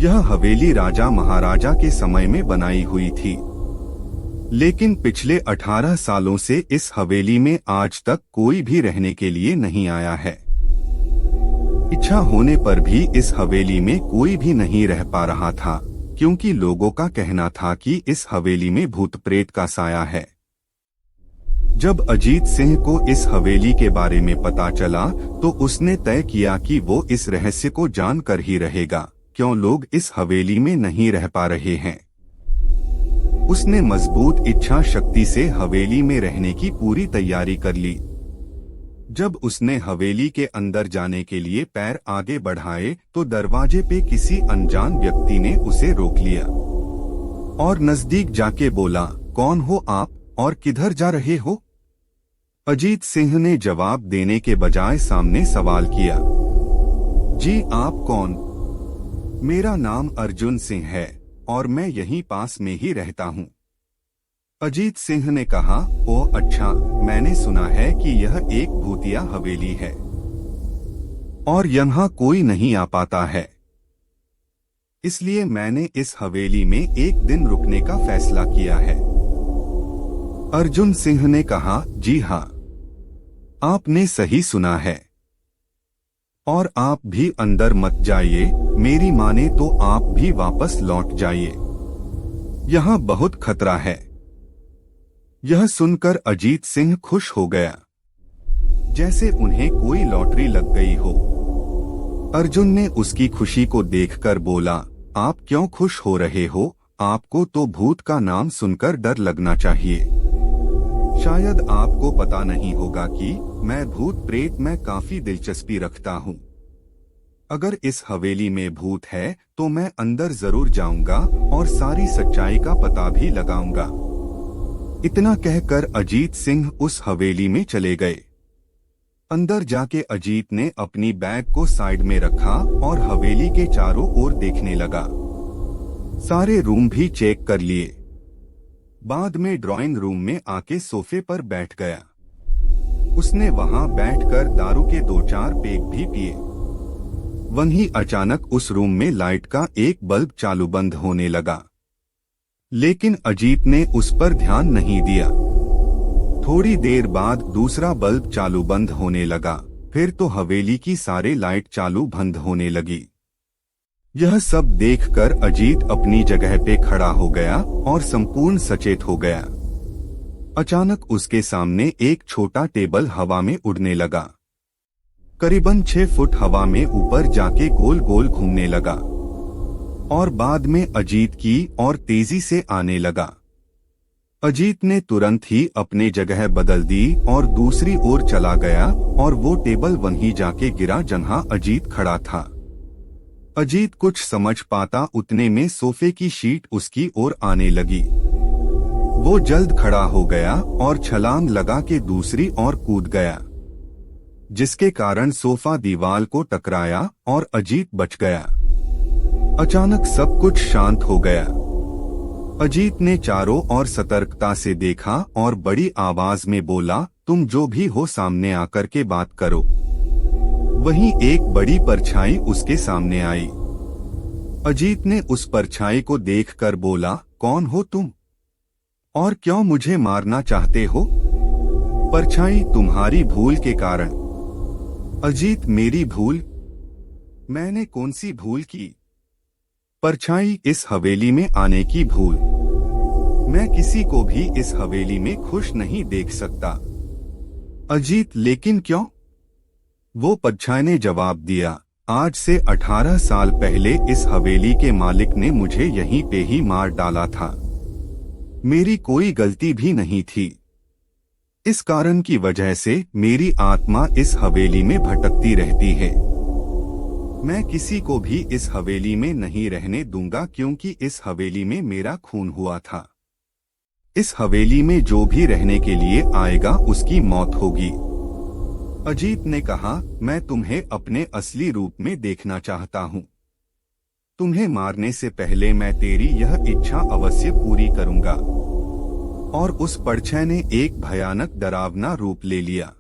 यह हवेली राजा महाराजा के समय में बनाई हुई थी, लेकिन पिछले 18 सालों से इस हवेली में आज तक कोई भी रहने के लिए नहीं आया है। इच्छा होने पर भी इस हवेली में कोई भी नहीं रह पा रहा था, क्योंकि लोगों का कहना था कि इस हवेली में भूत प्रेत का साया है। जब अजीत सिंह को इस हवेली के बारे में पता चला तो उसने तय किया कि वो इस रहस्य को जानकर ही रहेगा, क्यों लोग इस हवेली में नहीं रह पा रहे हैं। उसने मजबूत इच्छा शक्ति से हवेली में रहने की पूरी तैयारी कर ली। जब उसने हवेली के अंदर जाने के लिए पैर आगे बढ़ाए तो दरवाजे पे किसी अनजान व्यक्ति ने उसे रोक लिया और नजदीक जाके बोला, कौन हो आप और किधर जा रहे हो? अजीत सिंह ने जवाब देने के बजाय सामने सवाल किया, जी आप कौन? मेरा नाम अर्जुन सिंह है और मैं यहीं पास में ही रहता हूँ। अजीत सिंह ने कहा, ओ अच्छा, मैंने सुना है कि यह एक भूतिया हवेली है और यहाँ कोई नहीं आ पाता है, इसलिए मैंने इस हवेली में एक दिन रुकने का फैसला किया है। अर्जुन सिंह ने कहा, जी हाँ, आपने सही सुना है और आप भी अंदर मत जाइए, मेरी माने तो आप भी वापस लौट जाइए, यहाँ बहुत खतरा है। यह सुनकर अजीत सिंह खुश हो गया, जैसे उन्हें कोई लॉटरी लग गई हो। अर्जुन ने उसकी खुशी को देखकर बोला, आप क्यों खुश हो रहे हो? आपको तो भूत का नाम सुनकर डर लगना चाहिए। शायद आपको पता नहीं होगा कि मैं भूत प्रेत में काफी दिलचस्पी रखता हूँ। अगर इस हवेली में भूत है तो मैं अंदर जरूर जाऊंगा और सारी सच्चाई का पता भी लगाऊंगा। इतना कहकर अजीत सिंह उस हवेली में चले गए। अंदर जाके अजीत ने अपनी बैग को साइड में रखा और हवेली के चारों ओर देखने लगा। सारे रूम भी चेक कर लिए। बाद में ड्राइंग रूम में आके सोफे पर बैठ गया। उसने वहां बैठकर दारू के 2-4 पेग भी पिए। वहीं अचानक उस रूम में लाइट का एक बल्ब चालू बंद होने लगा, लेकिन अजीत ने उस पर ध्यान नहीं दिया। थोड़ी देर बाद दूसरा बल्ब चालू बंद होने लगा, फिर तो हवेली की सारे लाइट चालू बंद होने लगी। यह सब देखकर अजीत अपनी जगह पे खड़ा हो गया और संपूर्ण सचेत हो गया। अचानक उसके सामने एक छोटा टेबल हवा में उड़ने लगा। करीबन 6 फुट हवा में ऊपर जाके गोल गोल घूमने लगा और बाद में अजीत की और तेजी से आने लगा। अजीत ने तुरंत ही अपने जगह बदल दी और दूसरी ओर चला गया और वो टेबल वहीं जाके गिरा जहां अजीत खड़ा था। अजीत कुछ समझ पाता उतने में सोफे की शीट उसकी ओर आने लगी। वो जल्द खड़ा हो गया और छलांग लगा के दूसरी ओर कूद गया, जिसके कारण सोफा दीवार को टकराया और अजीत बच गया। अचानक सब कुछ शांत हो गया। अजीत ने चारों ओर सतर्कता से देखा और बड़ी आवाज में बोला, तुम जो भी हो सामने आकर के बात करो। वहीं एक बड़ी परछाई उसके सामने आई। अजीत ने उस परछाई को देखकर बोला, कौन हो तुम और क्यों मुझे मारना चाहते हो? परछाई, तुम्हारी भूल के कारण। अजीत, मेरी भूल? मैंने कौन सी भूल की? परछाई, इस हवेली में आने की भूल। मैं किसी को भी इस हवेली में खुश नहीं देख सकता। अजीत, लेकिन क्यों? वो परछाई ने जवाब दिया, आज से 18 साल पहले इस हवेली के मालिक ने मुझे यहीं पे ही मार डाला था। मेरी कोई गलती भी नहीं थी। इस कारण की वजह से मेरी आत्मा इस हवेली में भटकती रहती है। मैं किसी को भी इस हवेली में नहीं रहने दूंगा, क्योंकि इस हवेली में मेरा खून हुआ था। इस हवेली में जो भी रहने के लिए आएगा उसकी मौत होगी। अजीत ने कहा, मैं तुम्हें अपने असली रूप में देखना चाहता हूँ। तुम्हें मारने से पहले मैं तेरी यह इच्छा अवश्य पूरी करूंगा। और उस परछाई ने एक भयानक डरावना रूप ले लिया।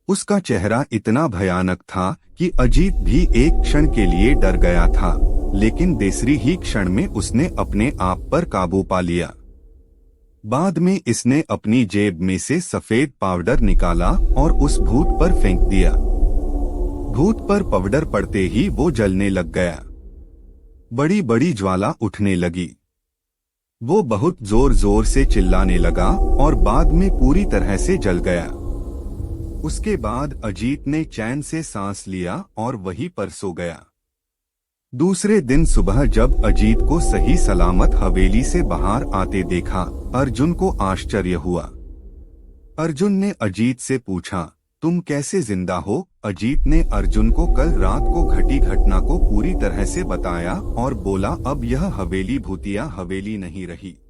उसका चेहरा इतना भयानक था कि अजीत भी एक क्षण के लिए डर गया था। लेकिन दूसरी ही क्षण में उसने अपने आप पर काबू पा लिया। बाद में इसने अपनी जेब में से सफेद पाउडर निकाला और उस भूत पर फेंक दिया। भूत पर पाउडर पड़ते ही वो जलने लग गया। बड़ी बड़ी ज्वाला उठने लगी। वो बहुत जोर जोर से चिल्लाने लगा और बाद में पूरी तरह से जल गया। उसके बाद अजीत ने चैन से सांस लिया और वहीं पर सो गया। दूसरे दिन सुबह जब अजीत को सही सलामत हवेली से बाहर आते देखा, अर्जुन को आश्चर्य हुआ। अर्जुन ने अजीत से पूछा, तुम कैसे जिंदा हो? अजीत ने अर्जुन को कल रात को घटी घटना को पूरी तरह से बताया और बोला, अब यह हवेली भूतिया हवेली नहीं रही।